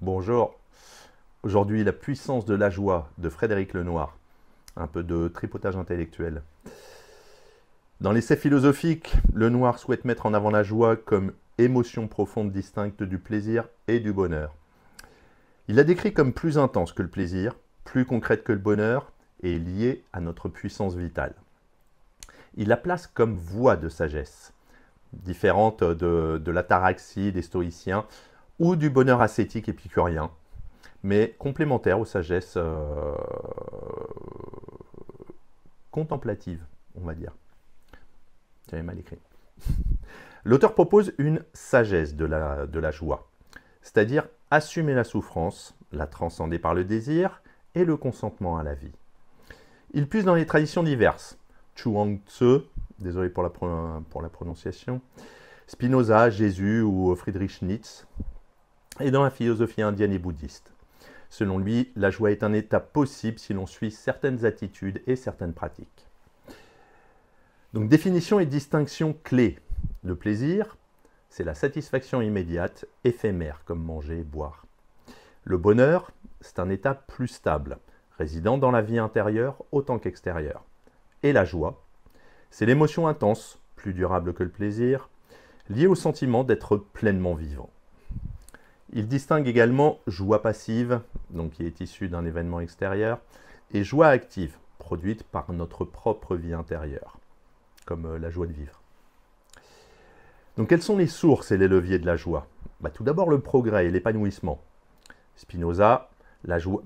Bonjour. Aujourd'hui, la puissance de la joie de Frédéric Lenoir. Un peu de tripotage intellectuel. Dans l'essai philosophique, Lenoir souhaite mettre en avant la joie comme émotion profonde distincte du plaisir et du bonheur. Il la décrit comme plus intense que le plaisir, plus concrète que le bonheur et liée à notre puissance vitale. Il la place comme voie de sagesse, différente de l'ataraxie des stoïciens ou du bonheur ascétique épicurien, mais complémentaire aux sagesses contemplatives, on va dire. J'avais mal écrit. L'auteur propose une sagesse de la joie, c'est-à-dire assumer la souffrance, la transcender par le désir et le consentement à la vie. Il puise dans les traditions diverses, Chuang Tzu, désolé pour la prononciation, Spinoza, Jésus ou Friedrich Nietzsche, et dans la philosophie indienne et bouddhiste. Selon lui, la joie est un état possible si l'on suit certaines attitudes et certaines pratiques. Donc, définition et distinction clés. Le plaisir, c'est la satisfaction immédiate, éphémère, comme manger et boire. Le bonheur, c'est un état plus stable, résidant dans la vie intérieure autant qu'extérieure. Et la joie, c'est l'émotion intense, plus durable que le plaisir, liée au sentiment d'être pleinement vivant. Il distingue également joie passive, donc qui est issue d'un événement extérieur, et joie active, produite par notre propre vie intérieure, comme la joie de vivre. Donc quelles sont les sources et les leviers de la joie? Tout d'abord le progrès et l'épanouissement.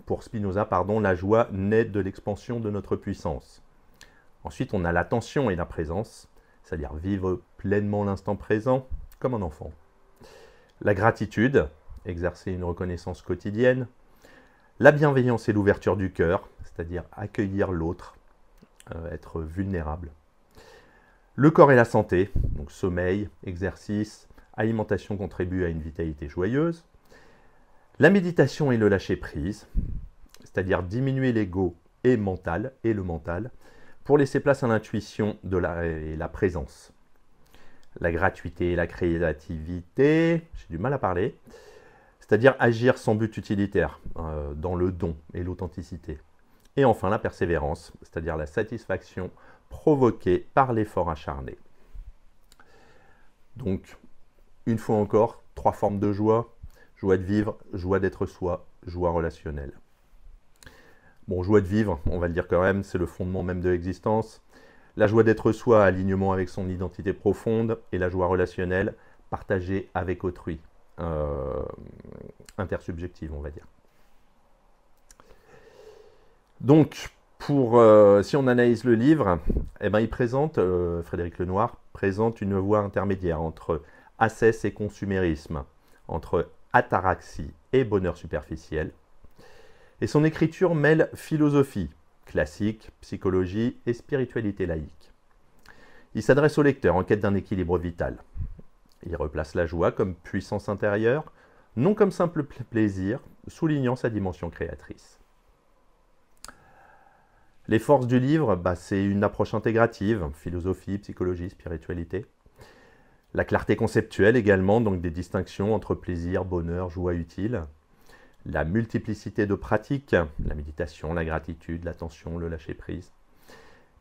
Pour Spinoza, la joie naît de l'expansion de notre puissance. Ensuite, on a l'attention et la présence, c'est-à-dire vivre pleinement l'instant présent, comme un enfant. La gratitude, exercer une reconnaissance quotidienne. La bienveillance et l'ouverture du cœur, c'est-à-dire accueillir l'autre, être vulnérable. Le corps et la santé, donc sommeil, exercice, alimentation contribuent à une vitalité joyeuse. La méditation et le lâcher-prise, c'est-à-dire diminuer l'ego et le mental, pour laisser place à l'intuition et la présence. La gratuité et la créativité, j'ai du mal à parler, c'est-à-dire agir sans but utilitaire, dans le don et l'authenticité. Et enfin la persévérance, c'est-à-dire la satisfaction provoquée par l'effort acharné. Donc, une fois encore, 3 formes de joie: joie de vivre, joie d'être soi, joie relationnelle. Bon, joie de vivre, on va le dire quand même, c'est le fondement même de l'existence. La joie d'être soi, alignement avec son identité profonde, et la joie relationnelle, partagée avec autrui, intersubjective, on va dire. Donc, si on analyse le livre, Frédéric Lenoir présente une voie intermédiaire entre ascèse et consumérisme, entre ataraxie et bonheur superficiel. Et son écriture mêle philosophie classique, psychologie et spiritualité laïque. Il s'adresse au lecteur en quête d'un équilibre vital. Il replace la joie comme puissance intérieure, non comme simple plaisir, soulignant sa dimension créatrice. Les forces du livre, c'est une approche intégrative, philosophie, psychologie, spiritualité. La clarté conceptuelle également, donc des distinctions entre plaisir, bonheur, joie utile. La multiplicité de pratiques, la méditation, la gratitude, l'attention, le lâcher-prise.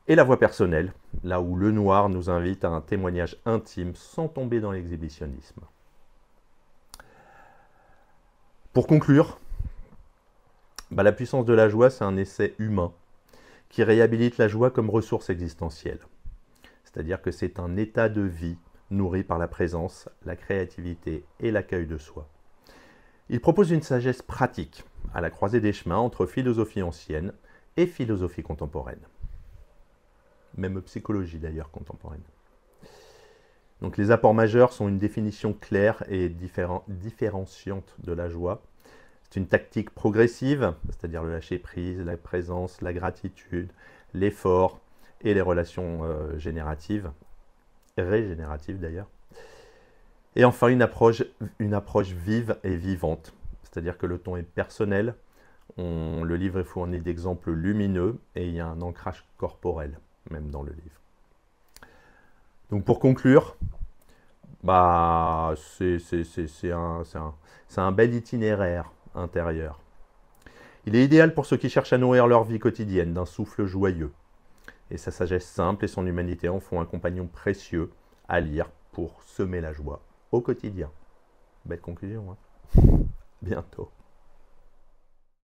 Et la voix personnelle, là où Lenoir nous invite à un témoignage intime sans tomber dans l'exhibitionnisme. Pour conclure, la puissance de la joie, c'est un essai humain qui réhabilite la joie comme ressource existentielle. C'est-à-dire que c'est un état de vie nourri par la présence, la créativité et l'accueil de soi. Il propose une sagesse pratique, à la croisée des chemins entre philosophie ancienne et philosophie contemporaine. Même psychologie d'ailleurs contemporaine. Donc les apports majeurs sont une définition claire et différenciante de la joie. C'est une tactique progressive, c'est-à-dire le lâcher-prise, la présence, la gratitude, l'effort et les relations régénératives d'ailleurs. Et enfin, une approche vive et vivante, c'est-à-dire que le ton est personnel, le livre est fourni d'exemples lumineux et il y a un ancrage corporel, même dans le livre. Donc pour conclure, c'est un bel itinéraire intérieur. Il est idéal pour ceux qui cherchent à nourrir leur vie quotidienne d'un souffle joyeux. Et sa sagesse simple et son humanité en font un compagnon précieux à lire pour semer la joie au quotidien. Belle conclusion, hein. Bientôt.